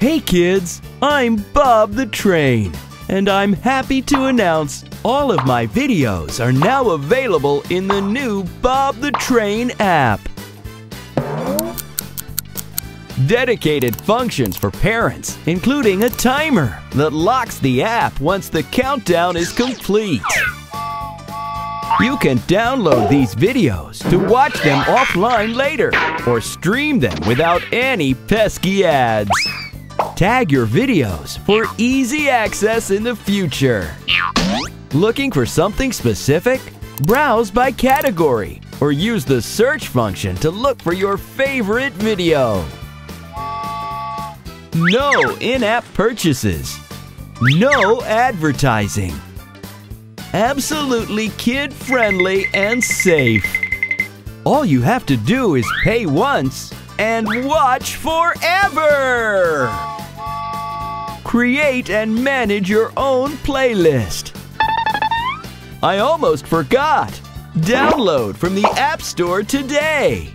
Hey kids, I'm Bob the Train, and I'm happy to announce all of my videos are now available in the new Bob the Train app. Dedicated functions for parents, including a timer that locks the app once the countdown is complete. You can download these videos to watch them offline later or stream them without any pesky ads. Tag your videos for easy access in the future. Looking for something specific? Browse by category or use the search function to look for your favorite video. No in-app purchases. No advertising. Absolutely kid-friendly and safe. All you have to do is pay once and watch forever! Create and manage your own playlist. I almost forgot! Download from the App Store today!